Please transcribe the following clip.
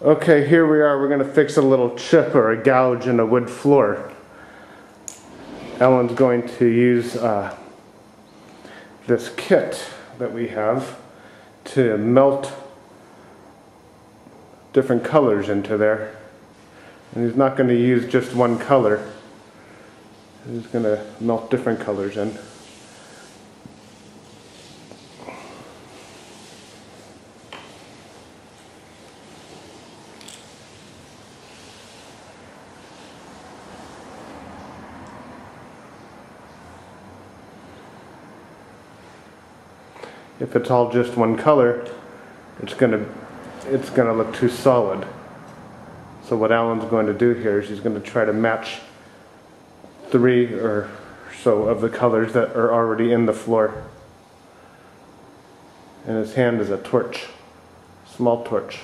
Okay, here we are. We're going to fix a little chip or a gouge in a wood floor. Ellen's going to use this kit that we have to melt different colors into there. And he's not going to use just one color. He's going to melt different colors in. If it's all just one color, it's gonna look too solid. So what Alan's going to do here is he's going to try to match 3 or so of the colors that are already in the floor. And his hand is a torch, small torch.